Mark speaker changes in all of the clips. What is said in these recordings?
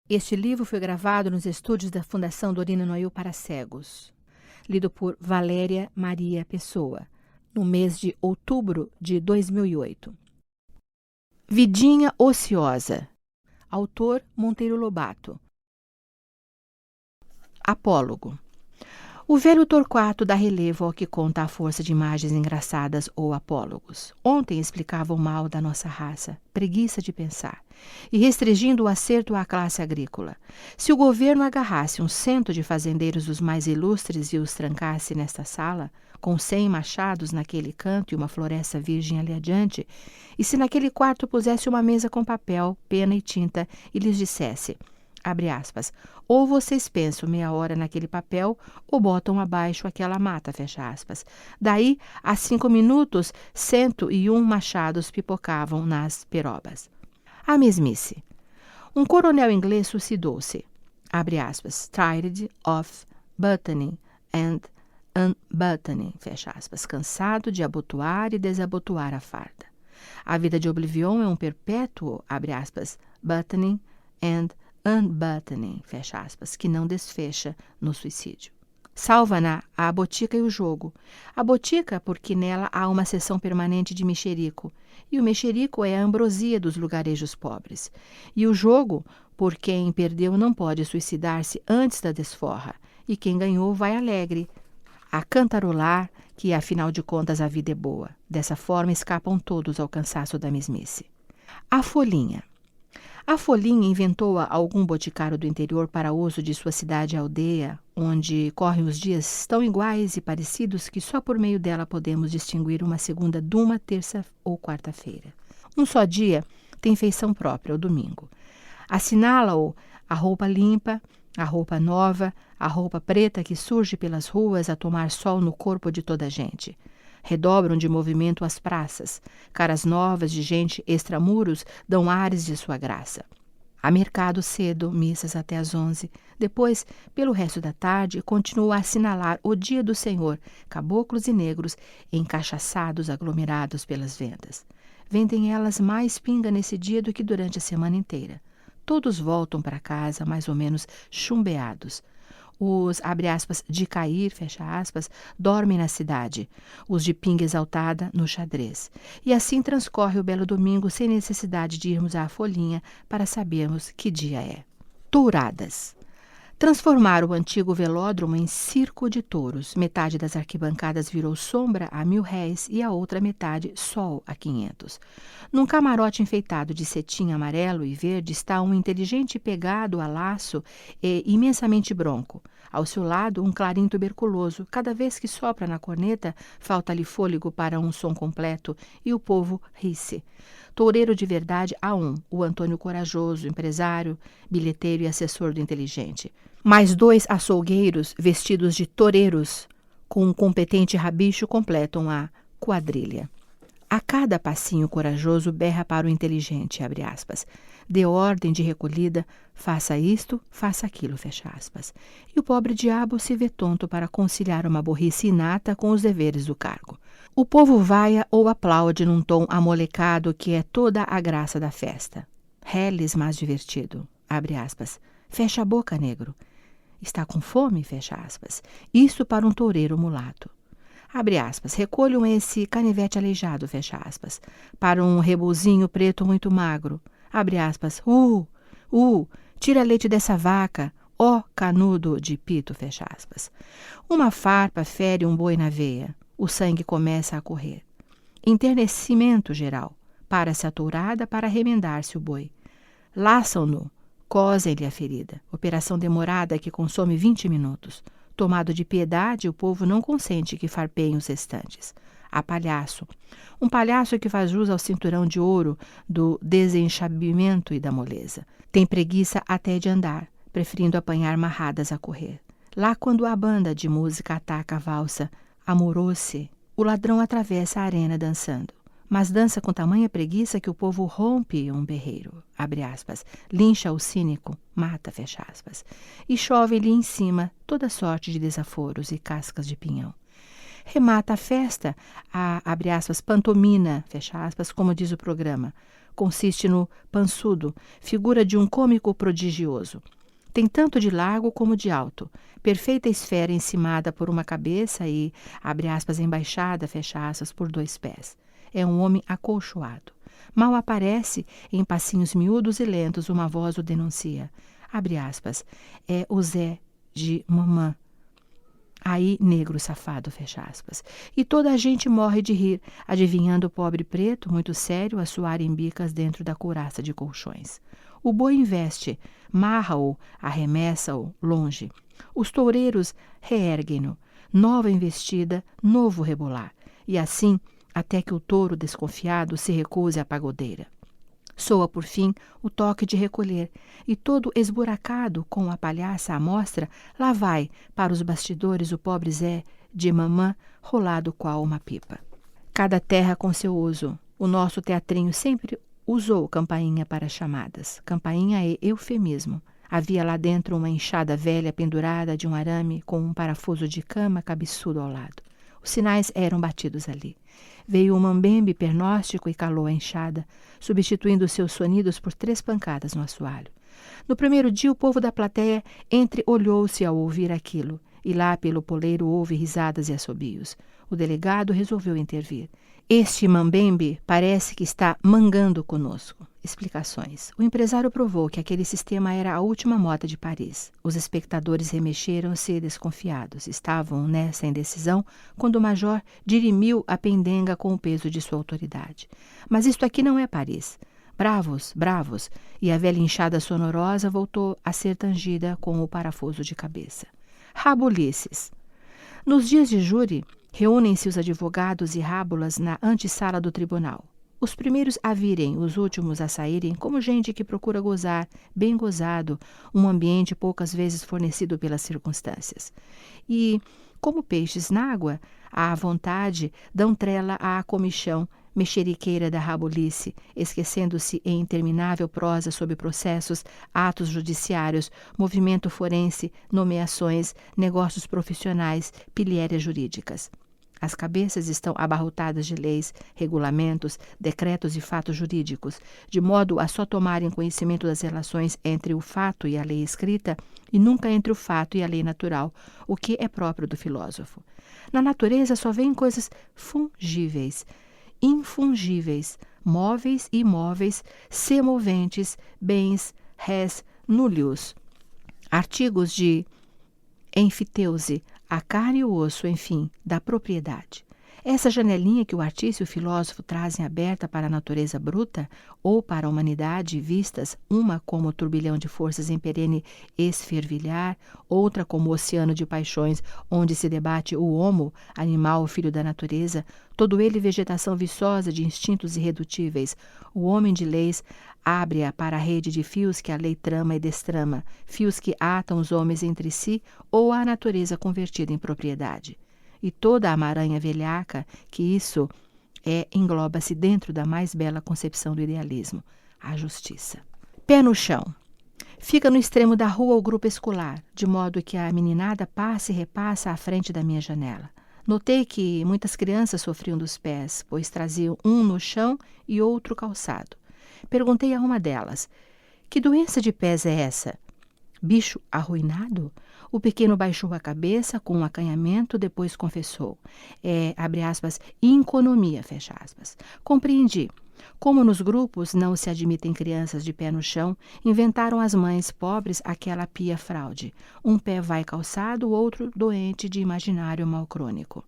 Speaker 1: Este livro foi gravado nos estúdios da Fundação Dorina Noil para Cegos, lido por Valéria Maria Pessoa, no mês de outubro de 2008. Vidinha Ociosa. Autor Monteiro Lobato. Apólogo. O velho Torquato dá relevo ao que conta a força de imagens engraçadas ou apólogos. Ontem explicava o mal da nossa raça, preguiça de pensar, e restringindo o acerto à classe agrícola. Se o governo agarrasse um cento de fazendeiros dos mais ilustres e os trancasse nesta sala, com 100 machados naquele canto e uma floresta virgem ali adiante, e se naquele quarto pusesse uma mesa com papel, pena e tinta, e lhes dissesse... abre aspas, ou vocês pensam meia hora naquele papel, ou botam abaixo aquela mata, fecha aspas. Daí, a 5 minutos, 101 machados pipocavam nas perobas. A mesmice. Um coronel inglês suicidou-se, abre aspas, tired of buttoning and unbuttoning, fecha aspas, cansado de abotoar e desabotoar a farda. A vida de Oblivion é um perpétuo, abre aspas, buttoning and unbuttoning, fecha aspas, que não desfecha no suicídio. Salva-na a botica e o jogo. A botica, porque nela há uma seção permanente de mexerico, e o mexerico é a ambrosia dos lugarejos pobres. E o jogo, por quem perdeu não pode suicidar-se antes da desforra, e quem ganhou vai alegre a cantarolar que, afinal de contas, a vida é boa. Dessa forma escapam todos ao cansaço da mesmice. A folhinha. A folhinha inventou-a algum boticário do interior para uso de sua cidade e aldeia, onde correm os dias tão iguais e parecidos que só por meio dela podemos distinguir uma segunda de uma terça ou quarta-feira. Um só dia tem feição própria, o domingo. Assinala-o a roupa limpa, a roupa nova, a roupa preta que surge pelas ruas a tomar sol no corpo de toda a gente. Redobram de movimento as praças. Caras novas de gente extramuros dão ares de sua graça. Há mercado cedo, missas até às 11. Depois, pelo resto da tarde, continua a assinalar o dia do Senhor, caboclos e negros, encachaçados, aglomerados pelas vendas. Vendem elas mais pinga nesse dia do que durante a semana inteira. Todos voltam para casa mais ou menos chumbeados. Os, abre aspas, de cair, fecha aspas, dormem na cidade. Os de pinga exaltada, no xadrez. E assim transcorre o belo domingo sem necessidade de irmos à folhinha para sabermos que dia é. Touradas. Transformaram o antigo velódromo em circo de touros. Metade das arquibancadas virou sombra a R$1.000 e a outra metade sol a 500. Num camarote enfeitado de cetim amarelo e verde está um inteligente pegado a laço e imensamente bronco. Ao seu lado, um clarim tuberculoso. Cada vez que sopra na corneta, falta-lhe fôlego para um som completo e o povo ri-se. Toureiro de verdade há um, o Antônio Corajoso, empresário, bilheteiro e assessor do inteligente. Mais 2 açougueiros vestidos de toureiros, com um competente rabicho, completam a quadrilha. A cada passinho corajoso berra para o inteligente, abre aspas. Dê ordem de recolhida, faça isto, faça aquilo, fecha aspas. E o pobre diabo se vê tonto para conciliar uma burrice inata com os deveres do cargo. O povo vaia ou aplaude num tom amolecado que é toda a graça da festa. Reles, mas divertido, abre aspas. Fecha a boca, negro. Está com fome, fecha aspas. Isso para um toureiro mulato. Abre aspas, recolham esse canivete aleijado, fecha aspas, para um rebozinho preto muito magro. Abre aspas, tira leite dessa vaca, ó canudo de pito, fecha aspas. Uma farpa fere um boi na veia, o sangue começa a correr. Enternecimento geral, para-se a tourada para remendar-se o boi. Laçam-no, cosem-lhe a ferida, operação demorada que consome 20 minutos. Tomado de piedade, o povo não consente que farpeiem os restantes. Há palhaço. Um palhaço que faz jus ao cinturão de ouro do desenxabimento e da moleza. Tem preguiça até de andar, preferindo apanhar marradas a correr. Lá quando a banda de música ataca a valsa, amorou-se, o ladrão atravessa a arena dançando. Mas dança com tamanha preguiça que o povo rompe um berreiro, abre aspas, lincha o cínico, mata, fecha aspas, e chove-lhe em cima toda sorte de desaforos e cascas de pinhão. Remata a festa, a, abre aspas, pantomina, fecha aspas, como diz o programa, consiste no pançudo, figura de um cômico prodigioso. Tem tanto de largo como de alto, perfeita esfera encimada por uma cabeça e, abre aspas, embaixada, fecha aspas, por 2 pés. É um homem acolchoado. Mal aparece, em passinhos miúdos e lentos, uma voz o denuncia. Abre aspas, é o Zé de mamã. Aí, negro safado, fecha aspas. E toda a gente morre de rir, adivinhando o pobre preto, muito sério, a suar em bicas dentro da couraça de colchões. O boi investe, marra-o, arremessa-o longe. Os toureiros reerguem-no, nova investida, novo rebolar. E assim, até que o touro desconfiado se recuse à pagodeira. Soa, por fim, o toque de recolher, e todo esburacado com a palhaça à mostra, lá vai, para os bastidores, o pobre Zé de mamã, rolado qual uma pipa. Cada terra com seu uso. O nosso teatrinho sempre usou campainha para chamadas. Campainha é eufemismo. Havia lá dentro uma enxada velha pendurada de um arame com um parafuso de cama cabeçudo ao lado. Os sinais eram batidos ali. Veio o mambembe pernóstico e calou a enxada, substituindo seus sonidos por 3 pancadas no assoalho. No primeiro dia, o povo da plateia entreolhou-se ao ouvir aquilo, e lá pelo poleiro houve risadas e assobios. O delegado resolveu intervir. Este mambembe parece que está mangando conosco. Explicações. O empresário provou que aquele sistema era a última moda de Paris. Os espectadores remexeram-se desconfiados. Estavam nessa indecisão quando o major dirimiu a pendenga com o peso de sua autoridade. Mas isto aqui não é Paris. Bravos, bravos, e a velha enxada sonorosa voltou a ser tangida com o parafuso de cabeça. Rabulices. Nos dias de júri, reúnem-se os advogados e rábulas na antessala do tribunal. Os primeiros a virem, os últimos a saírem, como gente que procura gozar, bem gozado, um ambiente poucas vezes fornecido pelas circunstâncias. E, como peixes na água, à vontade, dão trela à comichão, mexeriqueira da rabulice, esquecendo-se em interminável prosa sobre processos, atos judiciários, movimento forense, nomeações, negócios profissionais, pilhérias jurídicas. As cabeças estão abarrotadas de leis, regulamentos, decretos e fatos jurídicos, de modo a só tomarem conhecimento das relações entre o fato e a lei escrita e nunca entre o fato e a lei natural, o que é próprio do filósofo. Na natureza só vêm coisas fungíveis, infungíveis, móveis e imóveis, semoventes, bens, res, núleos, artigos de enfiteuse, a carne e o osso, enfim, da propriedade. Essa janelinha que o artista e o filósofo trazem aberta para a natureza bruta ou para a humanidade, vistas uma como o turbilhão de forças em perene esfervilhar, outra como o oceano de paixões onde se debate o homo, animal filho da natureza, todo ele vegetação viçosa de instintos irredutíveis, o homem de leis abre-a para a rede de fios que a lei trama e destrama, fios que atam os homens entre si ou a natureza convertida em propriedade. E toda a amaranha velhaca que isso engloba-se dentro da mais bela concepção do idealismo, a justiça. Pé no chão. Fica no extremo da rua o grupo escolar, de modo que a meninada passa e repassa à frente da minha janela. Notei que muitas crianças sofriam dos pés, pois traziam um no chão e outro calçado. Perguntei a uma delas, que doença de pés é essa? Bicho arruinado? O pequeno baixou a cabeça com um acanhamento, depois confessou. Abre aspas, inconomia, fecha aspas. Compreendi. Como nos grupos não se admitem crianças de pé no chão, inventaram as mães pobres aquela pia fraude. Um pé vai calçado, o outro doente de imaginário mal crônico.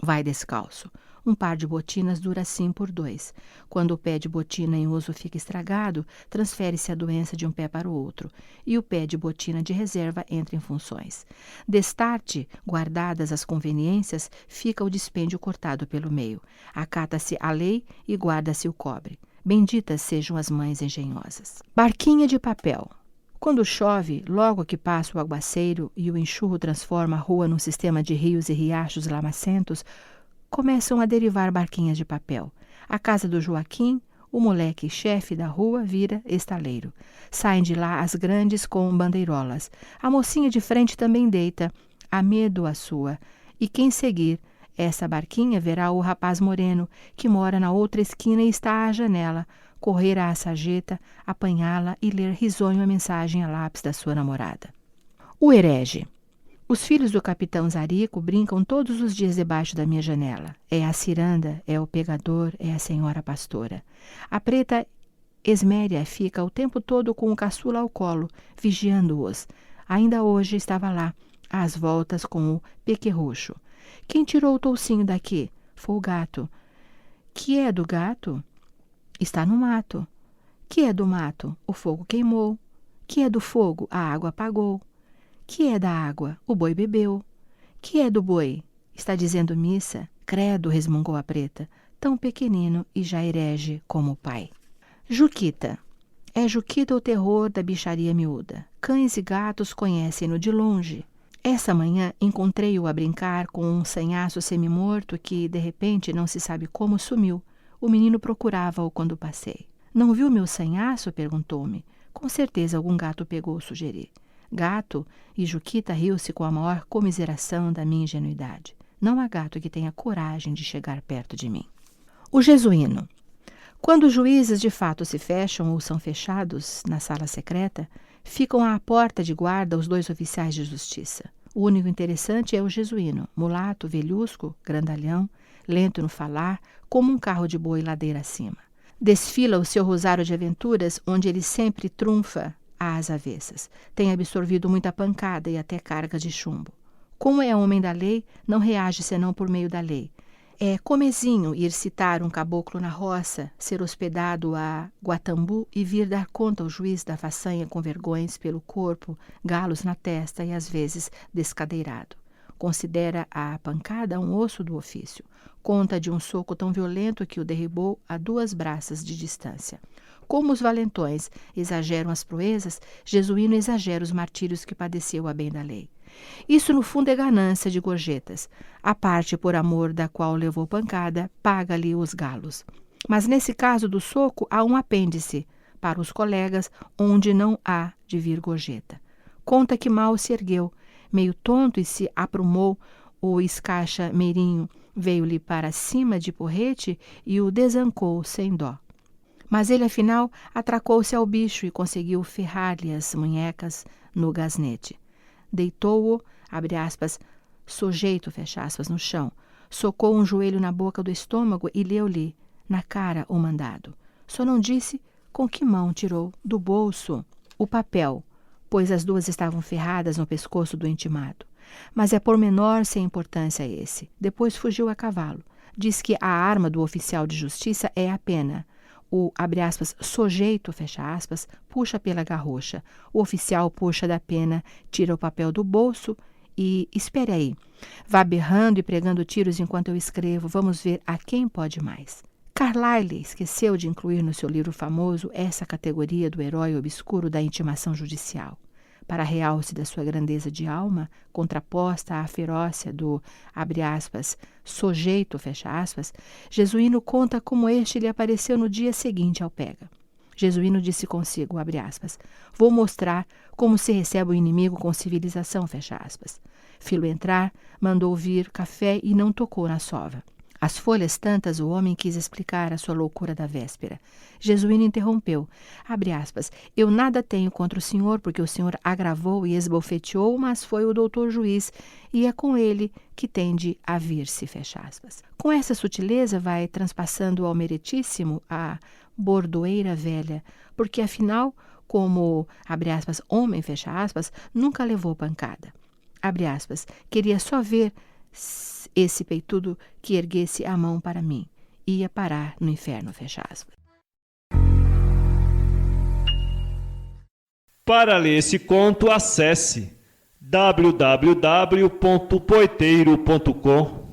Speaker 1: Vai descalço. Um par de botinas dura assim por 2. Quando o pé de botina em uso fica estragado, transfere-se a doença de um pé para o outro, e o pé de botina de reserva entra em funções. Destarte, guardadas as conveniências, fica o dispêndio cortado pelo meio. Acata-se a lei e guarda-se o cobre. Benditas sejam as mães engenhosas. Barquinha de papel. Quando chove, logo que passa o aguaceiro e o enxurro transforma a rua num sistema de rios e riachos lamacentos, começam a derivar barquinhas de papel. A casa do Joaquim, o moleque chefe da rua, vira estaleiro. Saem de lá as grandes com bandeirolas. A mocinha de frente também deita, a medo a sua. E quem seguir essa barquinha verá o rapaz moreno, que mora na outra esquina e está à janela, correr à sarjeta, apanhá-la e ler risonho a mensagem a lápis da sua namorada. O herege. Os filhos do capitão Zarico brincam todos os dias debaixo da minha janela. É a ciranda, é o pegador, é a senhora pastora. A preta Esméria fica o tempo todo com o caçula ao colo, vigiando-os. Ainda hoje estava lá, às voltas com o pequerrucho. Quem tirou o toucinho daqui? Foi o gato. Que é do gato? Está no mato. Que é do mato? O fogo queimou. Que é do fogo? A água apagou. Que é da água? O boi bebeu. Que é do boi? Está dizendo missa? Credo, resmungou a preta, tão pequenino e já herege como o pai. Juquita. É Juquita o terror da bicharia miúda. Cães e gatos conhecem-no de longe. Essa manhã encontrei-o a brincar com um sanhaço semimorto que, de repente, não se sabe como, sumiu. O menino procurava-o quando passei. Não viu meu sanhaço? Perguntou-me. Com certeza algum gato pegou, sugeri. Gato? E Juquita riu-se com a maior comiseração da minha ingenuidade. Não há gato que tenha coragem de chegar perto de mim. O jesuíno. Quando os juízes de fato se fecham ou são fechados na sala secreta, ficam à porta de guarda os 2 oficiais de justiça. O único interessante é o jesuíno, mulato, velhusco, grandalhão, lento no falar, como um carro de boi ladeira acima. Desfila o seu rosário de aventuras, onde ele sempre trunfa às avessas. Tem absorvido muita pancada e até carga de chumbo. Como é homem da lei, não reage senão por meio da lei. É comezinho ir citar um caboclo na roça, ser hospedado a Guatambu e vir dar conta ao juiz da façanha com vergões pelo corpo, galos na testa e às vezes descadeirado. Considera a pancada um osso do ofício. Conta de um soco tão violento que o derribou a 2 braças de distância. Como os valentões exageram as proezas, jesuíno exagera os martírios que padeceu a bem da lei. Isso, no fundo, é ganância de gorjetas. A parte por amor da qual levou pancada, paga-lhe os galos. Mas nesse caso do soco, há um apêndice para os colegas, onde não há de vir gorjeta. Conta que mal se ergueu, meio tonto e se aprumou, o escacha meirinho veio-lhe para cima de porrete e o desancou sem dó. Mas ele, afinal, atracou-se ao bicho e conseguiu ferrar-lhe as munhecas no gasnete. Deitou-o, abre aspas, sujeito, fecha aspas, no chão, socou um joelho na boca do estômago e leu-lhe na cara o mandado. Só não disse com que mão tirou do bolso o papel, pois as 2 estavam ferradas no pescoço do intimado. Mas é pormenor sem importância esse. Depois fugiu a cavalo. Diz que a arma do oficial de justiça é a pena. O, abre aspas, sujeito, fecha aspas, puxa pela garrocha. O oficial puxa da pena, tira o papel do bolso e espere aí. Vá berrando e pregando tiros enquanto eu escrevo. Vamos ver a quem pode mais. Carlyle esqueceu de incluir no seu livro famoso essa categoria do herói obscuro da intimação judicial. Para realce da sua grandeza de alma, contraposta à ferócia do, abre aspas, sujeito, fecha aspas, Jesuíno conta como este lhe apareceu no dia seguinte ao pega. Jesuíno disse consigo, abre aspas, vou mostrar como se recebe o inimigo com civilização, fecha aspas. Filo entrar, mandou vir café e não tocou na sova. Às folhas tantas, o homem quis explicar a sua loucura da véspera. Jesuíno interrompeu. Abre aspas. Eu nada tenho contra o senhor, porque o senhor agravou e esbofeteou, mas foi o doutor juiz, e é com ele que tende a vir-se, fecha aspas. Com essa sutileza vai transpassando ao meritíssimo a bordoeira velha, porque afinal, como, abre aspas, homem, fecha aspas, nunca levou pancada. Abre aspas. Queria só ver esse peitudo que erguesse a mão para mim. Ia parar no inferno, fecha aspas.
Speaker 2: Para ler esse conto, acesse www.poeteiro.com